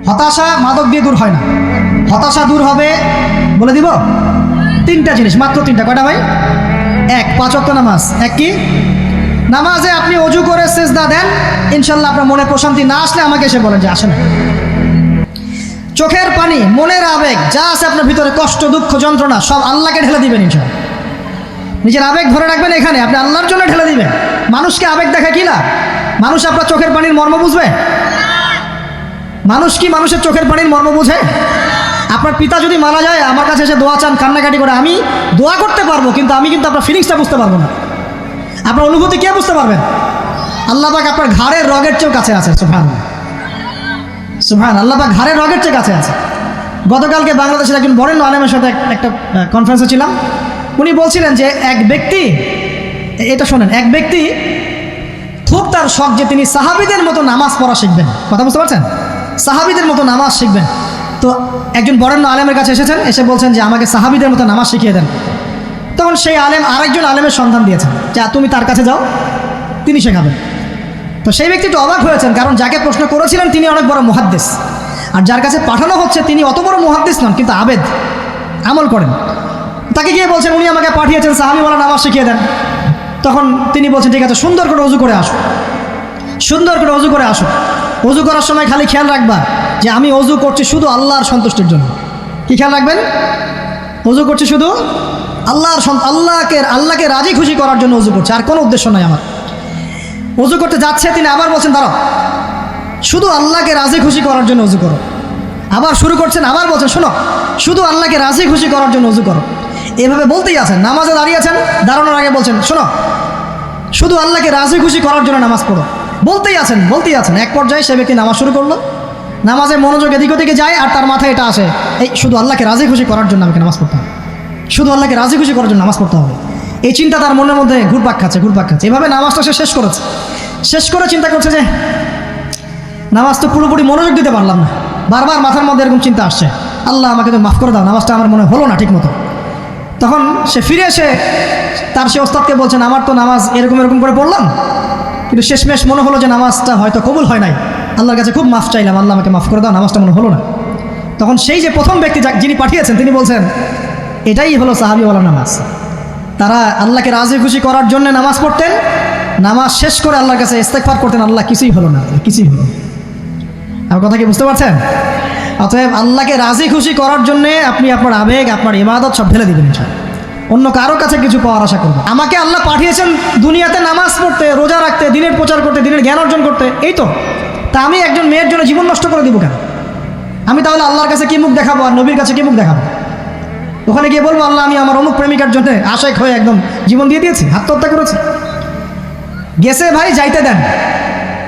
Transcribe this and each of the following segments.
হতাশা মাদক দিয়ে দূর হয় না। হতাশা দূর হবে, বলে দিব, তিনটা জিনিস, মাত্র তিনটা। কয়টা ভাই? এক, 5 ওয়াক্ত নামাজ। এক কি? নামাজে আপনি অজু করে সেজদা দেন, ইনশাল্লাহ আপনার মনে প্রশান্তি না আসলে আমাকে এসে বলেন যে আসে না। চোখের পানি, মনের আবেগ যা আছে আপনার ভিতরে, কষ্ট, দুঃখ, যন্ত্রণা, সব আল্লাহকে ঢেলে দিবেন ইনশাল্লাহ। নিজের আবেগ ধরে রাখবেন এখানে, আপনি আল্লাহর জন্য ঢেলে দিবেন। মানুষকে আবেগ দেখা কি না? মানুষ আপনার চোখের পানির মর্ম বুঝবে? মানুষ কি মানুষের চোখের পানির মর্ম বুঝে? আপনার পিতা যদি মারা যায়, আমার কাছে এসে দোয়া চান, কান্নাকাটি করে, আমি দোয়া করতে পারবো, কিন্তু আমি কিন্তু আপনার ফিলিংসটা বুঝতে পারবো না। আপনার অনুভূতি কে বুঝতে পারবেন? আল্লাহ পাক আপনার ঘাড়ের রগের চেয়েও কাছে আছে। সুবহানাল্লাহ, সুবহান, আল্লাহ পাক ঘাড়ের রগের চেয়ে কাছে আছে। গতকালকে বাংলাদেশের একজন বরেণ্য আলেমের সাথে একটা কনফারেন্সে ছিলাম। উনি বলছিলেন যে এক ব্যক্তি, এটা শোনেন, এক ব্যক্তি খুব তার শখ যে তিনি সাহাবীদের মতো নামাজ পড়া শিখবেন। কথা বুঝতে পারছেন? সাহাবীদের মতো নামাজ শিখবেন। তো একজন বরেণ্য আলেমের কাছে এসেছেন, এসে বলছেন যে আমাকে সাহাবীদের মতো নামাজ শিখিয়ে দেন। তখন সেই আলেম আরেকজন আলেমের সন্ধান দিয়েছেন, যে তুমি তার কাছে যাও, তিনি শেখাবেন। তো সেই ব্যক্তি একটু অবাক হয়েছেন, কারণ যাকে প্রশ্ন করেছিলেন তিনি অনেক বড় মুহাদ্দিস, আর যার কাছে পাঠানো হচ্ছে তিনি অত বড় মুহাদ্দিস নন, কিন্তু আবেদ, আমল করেন। তাকে গিয়ে বলছেন উনি আমাকে পাঠিয়েছেন সাহাবী বলা নামাজ শিখিয়ে দেন। তখন তিনি বলছেন ঠিক আছে, সুন্দর করে অজু করে আসো, সুন্দর করে অজু করে আসো। অজু করার সময় খালি খেয়াল রাখবা যে আমি অজু করছি শুধু আল্লাহর সন্তুষ্টির জন্য। কি খেয়াল রাখবেন? অজু করছি শুধু আল্লাহকে রাজি খুশি করার জন্য অজু করছে, আর কোনো উদ্দেশ্য নয় আমার। অজু করতে যাচ্ছে, তিনি আবার বলছেন দাঁড়াও, শুধু আল্লাহকে রাজি খুশি করার জন্য অজু করো। আবার শুরু করছেন, আবার বলছেন শোনো, শুধু আল্লাহকে রাজি খুশি করার জন্য অজু করো। এভাবে বলতেই আছেন। নামাজে দাঁড়িয়েছেন, দাঁড়ানোর আগে বলছেন শোনো, শুধু আল্লাহকে রাজি খুশি করার জন্য নামাজ পড়ো। বলতেই আছেন, বলতেই আছেন। এক পর্যায়ে সে ব্যক্তি নামাজ শুরু করলো, নামাজে মনোযোগ এদিক ওদিকে যায়, আর তার মাথায় এটা আসে, এই শুধু আল্লাহকে রাজি খুশি করার জন্য আমাকে নামাজ পড়তে হবে, শুধু আল্লাহকে রাজি খুশি করার জন্য নামাজ পড়তে হবে। এই চিন্তা তার মনের মধ্যে ঘুরপাক খাচ্ছে, ঘুরপাক খাচ্ছে। এভাবে নামাজটা সে শেষ করেছে। শেষ করে চিন্তা করছে যে নামাজ তো পুরোপুরি মনোযোগ দিতে পারলাম না। বারবার মাথার মধ্যে এরকম চিন্তা আসছে, আল্লাহ আমাকে তো মাফ করে দাও, নামাজটা আমার মনে হলো না ঠিক মতো। তখন সে ফিরে এসে তার সে ওস্তাদকে বলছেন আমার তো নামাজ এরকম এরকম করে পড়লাম, কিন্তু শেষমেশ মনে হলো যে নামাজটা হয়তো কবুল হয় নাই। আল্লাহর কাছে খুব মাফ চাইলাম, আল্লাহ আমাকে মাফ করে দাও, নামাজটা মনে হলো না। তখন সেই যে প্রথম ব্যক্তি যিনি পাঠিয়েছেন তিনি বলছেন এটাই হলো সাহাবীওয়ালা নামাজ। তারা আল্লাহকে রাজি খুশি করার জন্য নামাজ পড়তেন, নামাজ শেষ করে আল্লাহর কাছে ইস্তেগফার করতেন, আল্লাহ কিছুই হলো না, কিছুই হলো। আমার কথা কি বুঝতে পারছেন? অতএব আল্লাহকে রাজি খুশি করার জন্যে আপনি আপনার আবেগ, আপনার ইবাদত সব ঢেলে দিবেন, অন্য কারো কাছে কিছু পাওয়ার আশা করবেন। আমাকে আল্লাহ পাঠিয়েছেন দুনিয়াতে নামাজ পড়তে, রোজা রাখতে, দিনের প্রচার করতে, দিনের জ্ঞান অর্জন করতে, এই তো। তা আমি একজন মেয়ের জন্য জীবন নষ্ট করে দিব কেন? আমি তাহলে আল্লাহর কাছে কি মুখ দেখাবো, আর নবীর কাছে কি মুখ দেখাবো? ওখানে গিয়ে বলবো আল্লাহ আমি আমার অমুক প্রেমিকার জন্য আশায় হয়ে একদম জীবন দিয়ে দিয়েছি, আত্মহত্যা করেছি। গেছে ভাই, যাইতে দেন।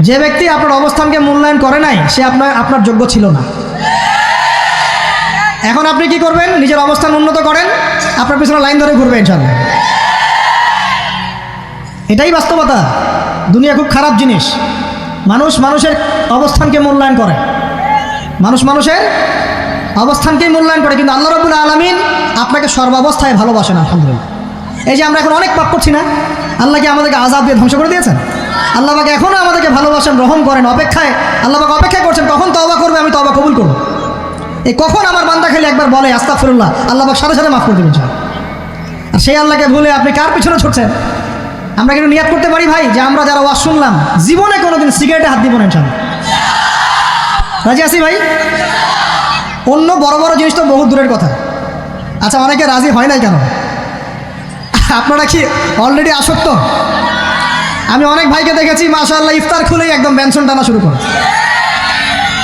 যে ব্যক্তি আপনার অবস্থানকে মূল্যায়ন করে নাই সে আপনার যোগ্য ছিল না। এখন আপনি কি করবেন? নিজের অবস্থান উন্নত করেন, আপনার পিছনে লাইন ধরে ঘুরবে ইনশাআল্লাহ। এটাই বাস্তবতা। দুনিয়া খুব খারাপ জিনিস। মানুষ মানুষের অবস্থানকে মূল্যায়ন করে, মানুষ মানুষের অবস্থানকেই মূল্যায়ন করে, কিন্তু আল্লাহ রাব্বুল আলামিন আপনাকে সর্বাবস্থায় ভালোবাসেন। আলহামদুলিল্লাহ। এই যে আমরা এখন অনেক পাপ করছি না, আল্লাহ কি আমাদেরকে আযাব দিয়ে ধ্বংস করে দিয়েছেন? আল্লাহ পাক এখনও আমাদেরকে ভালোবাসেন, রহম করেন, অপেক্ষায়, আল্লাহ পাক অপেক্ষা করছেন কখন তওবা করবে, আমি তওবা কবুল করব। এই কখন আমার বান্দা খালি একবার বলে আস্তাগফিরুল্লাহ, আল্লাহ পাক সাথে সাথে মাফ করে দেবেন। আর সেই আল্লাহকে ভুলে আপনি কার পিছনে ছুটছেন? আমরা কিন্তু নিয়াত করতে পারি ভাই যে আমরা যারা ওয়াজ শুনলাম জীবনে কোনোদিন সিগারেটে হাত দিব না ইনশাআল্লাহ। রাজি আছি ভাই? অন্য বড় বড় জিনিস তো বহু দূরের কথা। আচ্ছা, অনেকে রাজি হয় নাই কেন? আপনারা কি অলরেডি আসক্ত? আমি অনেক ভাইকে দেখেছি মাশাআল্লাহ ইফতার খুলেই একদম বেনসন টানা শুরু করে।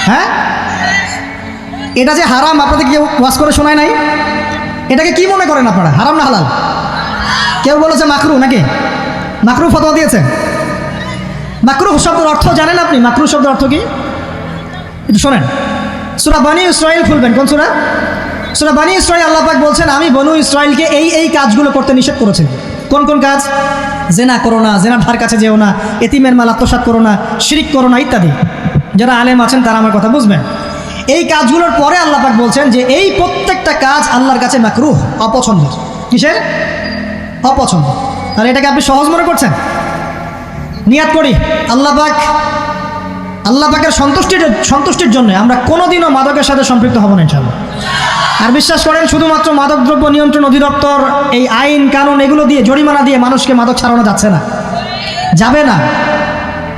হ্যাঁ, এটা যে হারাম আপনাদের কেউ ওয়াজ করে শোনায় নাই? এটাকে কি মনে করেন আপনারা, হারাম না হালাল? কেউ বলেছে মাকরু, নাকি মাকরু ফতোয়া দিয়েছেন? মাকরু শব্দের অর্থ জানেন আপনি? মাকরু শব্দের অর্থ কি একটু শোনেন। সূরা বনী ইসরাইল খুলবেন। কোন সূরা? সূরা বনী ইসরাইল। আল্লাহ পাক বলছেন আমি বনু ইসরাইলকে এই কাজগুলো করতে নিষেধ করেছি। কোন কোন কাজ? জেনা করো না, জেনার ধার কাছে যেও না, এতিমের মাল আত্মসাৎ করো না, শিরিক করো না, ইত্যাদি। যারা আলেম আছেন তারা আমার কথা বুঝবেন। এই কাজগুলোর পরে আল্লাহ পাক বলছেন যে এই প্রত্যেকটা কাজ আল্লাহর কাছে মাকরুহ, অপছন্দের। কিসের? অপছন্দ। তাহলে এটাকে আপনি সহজ মনে করছেন? নিয়াত করি আল্লাহ পাক আল্লাহ পাকের সন্তুষ্টির জন্য আমরা কোনোদিনও মাদকের সাথে সম্পৃক্ত হব না ইনশাআল্লাহ। আর বিশ্বাস করেন, শুধুমাত্র মাদকদ্রব্য নিয়ন্ত্রণ অধিদপ্তর এই আইন কানুন এগুলো দিয়ে জরিমানা দিয়ে মানুষকে মাদক ছাড়ানো যাচ্ছে না, যাবে না।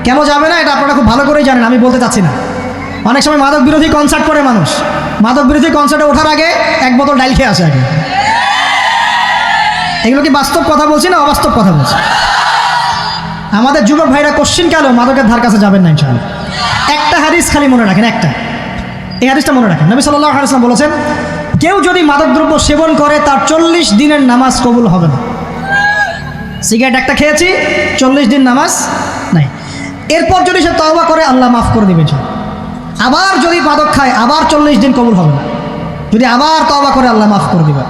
কেন যাবে না এটা আপনারা খুব ভালো করেই জানেন, আমি বলতে চাচ্ছি না। অনেক সময় মাদক বিরোধী কনসার্ট করে মানুষ, মাদক বিরোধী কনসার্টে ওঠার আগে এক বোতল ডাইল খেয়ে আসে আগে। এগুলো কি বাস্তব কথা বলছি না অবাস্তব কথা বলছি? আমাদের যুবক ভাইরা কোশ্চিনকালেও মাদকের ধার কাছে যাবেন না ইনশাআল্লাহ। একটা হাদিস খালি মনে রাখেন, এই হাদিসটা মনে রাখেন। নবী সাল্লাল্লাহু আলাইহি ওয়াসাল্লাম বলেছেন, কেউ যদি মাদকদ্রব্য সেবন করে তার 40 দিনের নামাজ কবুল হবে না। সিগারেট একটা খেয়েছি, 40 দিন নামাজ নাই। এরপর যদি সে তওবা করে আল্লাহ মাফ করে দিবেন। আবার যদি মাদক খায় আবার 40 দিন কবুল হবে না। যদি আবার তওবা করে আল্লাহ মাফ করে দিবেন।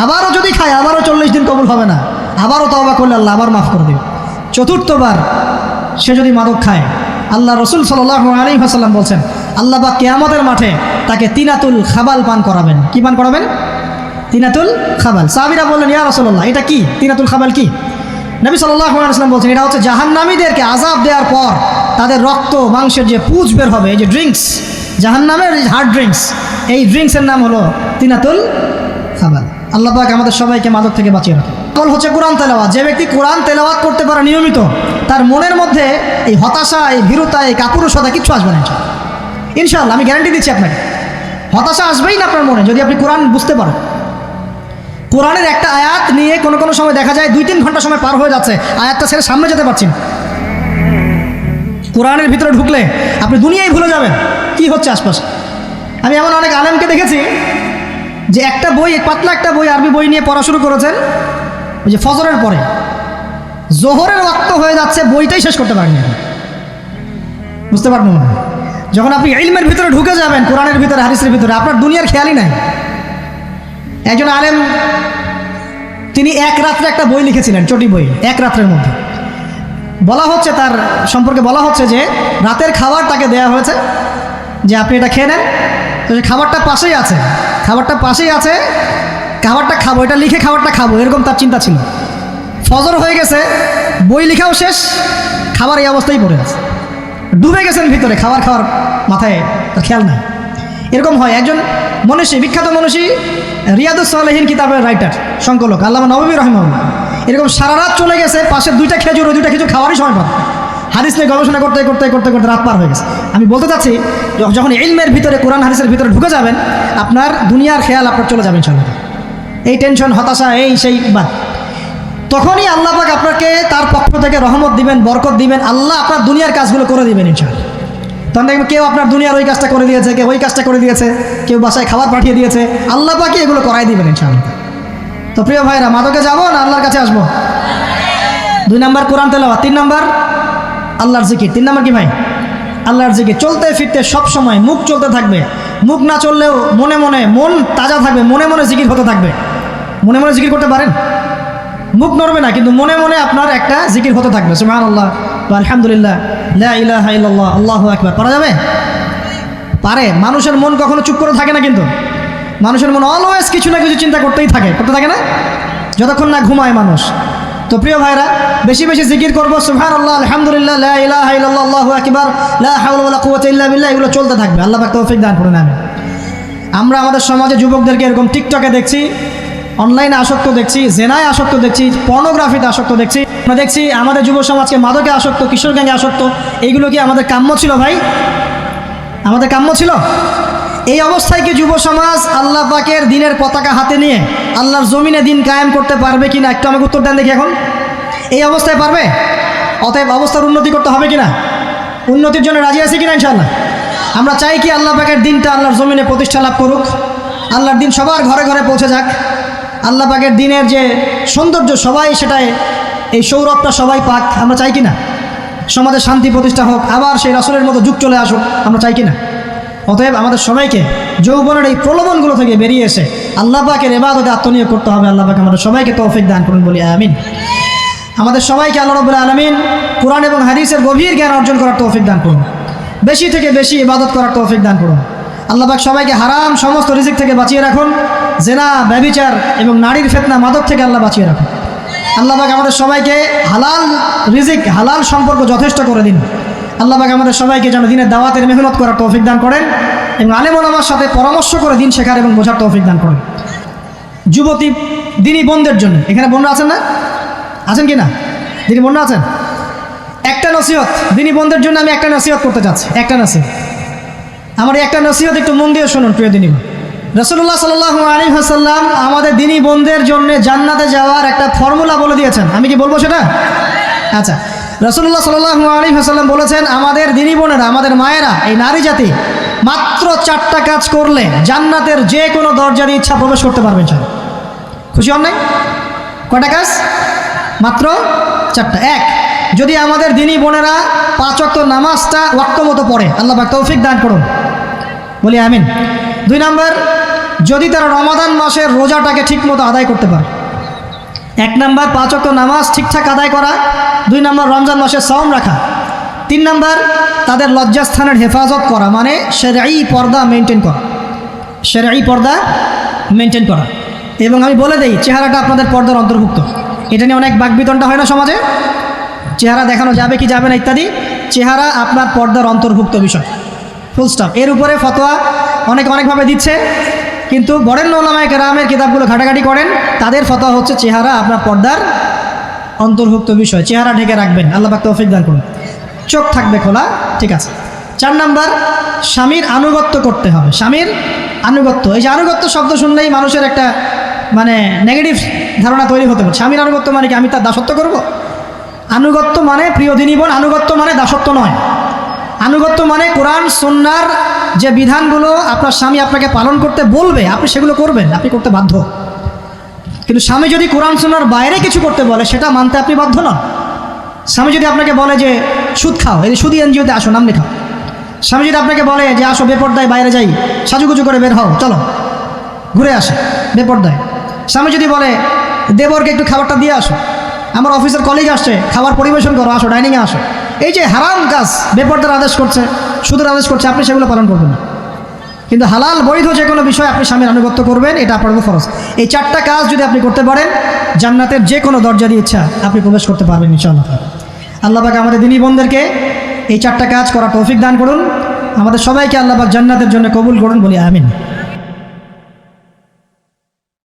আবারও যদি খায় আবারও 40 দিন কবুল হবে না। আবারও তওবা করলে আল্লাহ আবার মাফ করে দিবেন। চতুর্থবার সে যদি মাদক খায়, আল্লাহ রসুল সাল্লাল্লাহু আলাইহি ওয়াসাল্লাম বলছেন, আল্লাহ পাক কিয়ামতের মাঠে তাকে তিনাতুল খাবাল পান করাবেন। কি পান করাবেন? তিনাতুল খাবাল। সাহাবীরা বললেন, ইয়া রাসূলুল্লাহ, এটা কি তিনাতুল খাবাল কি? নবী সাল্লাল্লাহু আলাইহি ওয়াসাল্লাম বলছেন, এটা হচ্ছে জাহান্নামীদেরকে আযাব দেওয়ার পর তাদের রক্ত মাংসের যে পুঁজ বের হবে, এই যে ড্রিঙ্কস, জাহান্নামের হার্ড ড্রিঙ্কস, এই ড্রিঙ্কসের নাম হলো তিনাতুল খাবাল। আল্লাহ পাক আমাদের সবাইকে মাদক থেকে বাঁচিয়ে রাখে। আমল হচ্ছে কোরআন তেলাওয়াত। যে ব্যক্তি কোরআন তেলাওয়াত করতে পারে নিয়মিত, তার মনের মধ্যে এই হতাশা, এই ভীরুতা, এই কাপুরুষতা কিচ্ছু আসবে না ইনশাআল্লাহ। আমি গ্যারান্টি দিচ্ছি আপনাকে, হতাশা আসবেই না আপনার মনে যদি আপনি কোরআন বুঝতে পারেন। কোরআনের একটা আয়াত নিয়ে কোনো সময় দেখা যায় 2-3 ঘন্টা সময় পার হয়ে যাচ্ছে, আয়াতটা ছেড়ে সামনে যেতে পারছেন। কোরআনের ভিতরে ঢুকলে আপনি দুনিয়ায় ভুলে যাবেন কি হচ্ছে আশপাশে। আমি এমন অনেক আলেমকে দেখেছি যে একটা বই, পাতলা একটা বই, আরবি বই নিয়ে পড়া শুরু করেছেন, ওই যে ফজরের পরে জোহরের ওয়াক্ত হয়ে যাচ্ছে, বইটাই শেষ করতে পারেন। বুঝতে পারবেন না, যখন আপনি ইলমের ভিতরে ঢুকে যাবেন, কোরআনের ভিতরে, হাদিসের ভিতরে, আপনার দুনিয়ার খেয়ালই নাই। একজন আলেম, তিনি এক রাত্রে একটা বই লিখেছিলেন, চটি বই, এক রাত্রের মধ্যে। বলা হচ্ছে, তার সম্পর্কে বলা হচ্ছে যে রাতের খাবার তাকে দেয়া হয়েছে, যে আপনি এটা খেয়ে নেন। তো যে খাবারটা পাশেই আছে, খাবারটা খাবো, এটা লিখে খাবারটা খাবো, এরকম তার চিন্তা ছিল। ফজর হয়ে গেছে, বই লিখাও শেষ, খাবার এই অবস্থায় পড়ে আছে, ডুবে গেছেন ভিতরে, খাওয়ার মাথায় তার খেয়াল নাই। এরকম হয়। একজন মনীষী, বিখ্যাত মনীষী, রিয়াদুস সালেহীন কিতাবের রাইটার, সংকলক আল্লামা নববী রাহিমাহুল্লাহ, এরকম সারা রাত চলে গেছে, পাশে 2টা খেজুর, ওই 2টা খেজুর খাওয়ারই সময় পাবে। হাদিস নিয়ে গবেষণা করতে রাত পার হয়ে গেছে। আমি বলতে চাচ্ছি, যখন ইলমের ভিতরে, কোরআন হাদিসের ভিতরে ঢুকে যাবেন, আপনার দুনিয়ার খেয়াল আপনার চলে যাবেন ইনশাআল্লাহ। এই টেনশন, হতাশা, এই সেই বাদ, তখনই আল্লাহ পাক আপনাকে তার পক্ষ থেকে রহমত দিবেন, বরকত দিবেন। আল্লাহ আপনার দুনিয়ার কাজগুলো করে দিবেন ইনশাআল্লাহ। তখন দেখবেন কেউ আপনার দুনিয়ার ওই কাজটা করে দিয়েছে, কেউ ওই কাজটা করে দিয়েছে, কেউ বাসায় খাবার পাঠিয়ে দিয়েছে, আল্লাহ পাকই এগুলো করাই দিবেন ইনশাআল্লাহ। তো প্রিয় ভাইরা, মাদকে যাবো না আল্লাহর কাছে আসবো? 2 নাম্বার কোরআন তেলাওয়াত, 3 নাম্বার আল্লাহর জিকির। 3 নাম্বার কি ভাই? আল্লাহর জিকির। চলতে ফিরতে সব সময় মুখ চলতে থাকবে, মুখ না চললেও মনে মনে মন তাজা থাকবে, মনে মনে জিকির হতে থাকবে। মনে মনে জিকির করতে পারেন? মুখ নড়বে না, কিন্তু মনে মনে আপনার একটা জিকির হতে থাকবে, সুবহানাল্লাহ, আলহামদুলিল্লাহ, লা ইলাহা ইল্লাল্লাহ, আল্লাহু আকবার। পারা যাবে? পারে। মানুষের মন কখনো চুপ করে থাকে না, কিন্তু মানুষের মন অলওয়েজ কিছু না কিছু চিন্তা করতে থাকে না, যতক্ষণ না ঘুমায় মানুষ। তো প্রিয় ভাইরা, বেশি বেশি জিকির করবো, সুবহানাল্লাহ, আলহামদুলিল্লাহ, লা ইলাহা ইল্লাল্লাহ, আল্লাহু আকবার, লা হাওলা ওয়ালা কুওয়াতা ইল্লা বিল্লাহ, এগুলো চলতে থাকবে। আল্লাহ পাক তৌফিক দান করুন, আমিন। আমরা আমাদের সমাজে যুবকদেরকে এরকম টিকটকে দেখছি, অনলাইনে আসক্ত দেখছি, জেনায় আসক্ত দেখছি, পর্নোগ্রাফিতে আসক্ত দেখছি। আমরা দেখছি আমাদের যুব সমাজকে মাদকে আসক্ত, কিশোর গ্যাংয়ে আসক্ত। এইগুলো কি আমাদের কাম্য ছিল ভাই? আমাদের কাম্য ছিল? এই অবস্থায় কি যুব সমাজ আল্লাহ পাকের দিনের পতাকা হাতে নিয়ে আল্লাহর জমিনে দিন কায়েম করতে পারবে কিনা? একটু আমাকে উত্তর দেন দেখি। এখন এই অবস্থায় পারবে? অতএব অবস্থার উন্নতি করতে হবে কিনা? উন্নতির জন্য রাজি আছি কিনা ইনশাআল্লাহ? আমরা চাই কি আল্লাহ পাকের দিনটা আল্লাহর জমিনে প্রতিষ্ঠা লাভ করুক, আল্লাহর দিন সবার ঘরে ঘরে পৌঁছে যাক, আল্লাহ পাকের দিনের যে সৌন্দর্য সবাই সেটাই, এই সৌরভটা সবাই পাক। আমরা চাই কিনা? সমাজে শান্তি প্রতিষ্ঠা হোক, আবার সেই রাসূলের মতো যুগ চলে আসুক, আমরা চাই কিনা? অতএব আমাদের সবাইকে যৌবনের এই প্রলোভনগুলো থেকে বেরিয়ে এসে আল্লাহ পাকের ইবাদতে আত্মনিয়োগ করতে হবে। আল্লাহ পাক আমাদের সবাইকে তৌফিক দান করুন, বলি আমিন। আমাদের সবাইকে আল্লাহ রাব্বুল আলামিন কোরআন এবং হাদিসের গভীর জ্ঞান অর্জন করার তৌফিক দান করুন, বেশি থেকে বেশি ইবাদত করার তৌফিক দান করুন। আল্লাহ পাক সবাইকে হারাম সমস্ত রিজিক থেকে বাঁচিয়ে রাখুন, জেনা, ব্যভিচার এবং নারীর ফিতনা, মাদক থেকে আল্লাহ বাঁচিয়ে রাখুন। আল্লাহ পাক আমাদের সবাইকে হালাল রিজিক, হালাল সম্পর্ক যথেষ্ট করে দিন। আল্লাহ পাক আমাদের সবাইকে যেন দিনের দাওয়াতের মেহনত করার তৌফিক দান করেন এবং আলেম ওলামার সাথে পরামর্শ করে দিন শেখার এবং বোঝার তৌফিক দান করেন। যুবতী দিনী বোনদের জন্য, এখানে বোনরা আছেন না? আছেন কি না? দিনী বোনরা আছেন? একটা নসিহত দিনী বোনদের জন্য আমি একটা নসিহত করতে চাচ্ছি, একটা নসিহত। আমার এই একটা নসিহত একটু মন দিয়ে শুনুন প্রিয় দিনী বোন। রাসূলুল্লাহ সাল্লাল্লাহু আলাইহি ওয়াসাল্লাম আমাদের দিনী বোনদের জন্য জান্নাতে যাওয়ার একটা ফর্মুলা বলে দিয়েছেন। আমি কি বলবো সেটা? আচ্ছা, রাসূলুল্লাহ সাল্লাল্লাহু আলাইহি ওয়াসাল্লাম বলেছেন আমাদের দিনী বোনেরা, আমাদের মায়েরা, এই নারী জাতি মাত্র 4টা কাজ করলে জান্নাতের যে কোনো দরজা দিয়ে ইচ্ছা প্রবেশ করতে পারবেন। খুশি হন নাই? কয়টা কাজ? মাত্র 4টা। এক, যদি আমাদের দিনী বোনেরা 5 ওয়াক্ত নামাজটা ওয়াক্ত মতো পড়ে, আল্লাহ পাক তৌফিক দান করুন, বলি আমিন। 2 নাম্বার, যদি তারা রমাদান মাসের রোজাটাকে ঠিক মতো আদায় করতে পারে। 1 নাম্বার 5 ওয়াক্ত নামাজ ঠিকঠাক আদায় করা। 2 নাম্বার রমজান মাসে সাওম রাখা। 3 নাম্বার তাদের লজ্জাস্থানের হেফাজত করা, মানে শরঈ পর্দা মেনটেন করা, শরঈ পর্দা মেনটেন করা। এবং আমি বলে দেই, চেহারাটা আপনাদের পর্দার অন্তর্ভুক্ত। এটা নিয়ে অনেক বাকবিতণ্ডা হয় না সমাজে, চেহারা দেখানো যাবে কি যাবে না ইত্যাদি। চেহারা আপনার পর্দার অন্তর্ভুক্ত বিষয়, ফুল স্টপ। এর উপরে ফতোয়া অনেকভাবে দিচ্ছে, কিন্তু বরেণ্য উলামায়ে কেরামের কিতাবগুলো ঘাটাঘাটি করেন, তাদের ফতোয়া হচ্ছে চেহারা আপনার পর্দার অন্তর্ভুক্ত বিষয়, চেহারা ঢেকে রাখবেন, আল্লাহ পাক তৌফিক দান করুন। চোখ থাকবে খোলা, ঠিক আছে। 4 নাম্বার, স্বামীর আনুগত্য করতে হবে। স্বামীর আনুগত্য, এই যে আনুগত্য শব্দ শুনলেই মানুষের একটা মানে নেগেটিভ ধারণা তৈরি হতে পারে। স্বামীর আনুগত্য মানে কি আমি তার দাসত্ব করব? আনুগত্য মানে, প্রিয় দিনী বোন, আনুগত্য মানে দাসত্ব নয়। আনুগত্য মানে কোরআন সুন্নাহর যে বিধানগুলো আপনার স্বামী আপনাকে পালন করতে বলবে, আপনি সেগুলো করবেন, আপনি করতে বাধ্য। কিন্তু স্বামী যদি কোরআন সুন্নাহর বাইরে কিছু করতে বলে, সেটা মানতে আপনি বাধ্য নন। স্বামী যদি আপনাকে বলে যে সুদ খাও, এই সুদি এনজিওতে আসো, নাম লেখাও। স্বামী যদি আপনাকে বলে যে আসো বেপর্দায় বাইরে যাই, সাজুগুজু করে বের হও, চলো ঘুরে আসে বেপর্দায়। স্বামী যদি বলে দেবরকে একটু খাবারটা দিয়ে আসো, আমার অফিসের কলিগ আসছে, খাবার পরিবেশন করো, আসো ডাইনিংয়ে আসো, এই যে হারাম কাজ, বেপর্দার আদেশ করছে, সুদের আদেশ করছে, আপনি সেগুলো পালন করবেন না। কিন্তু হালাল বৈধ যে কোনো বিষয় আপনি স্বামীর আনুগত্য করবেন, এটা আপনার উপর ফরজ। এই 4টা কাজ যদি আপনি করতে পারেন, জান্নাতের যে কোনো দরজা দিয়ে ইচ্ছা আপনি প্রবেশ করতে পারবেন ইনশাআল্লাহ। আল্লাহ পাক আমাদের দিনী বোনদেরকে এই 4টা কাজ করার তৌফিক দান করুন। আমাদের সবাইকে আল্লাহ পাক জান্নাতের জন্য কবুল করুন, বলি আমিন।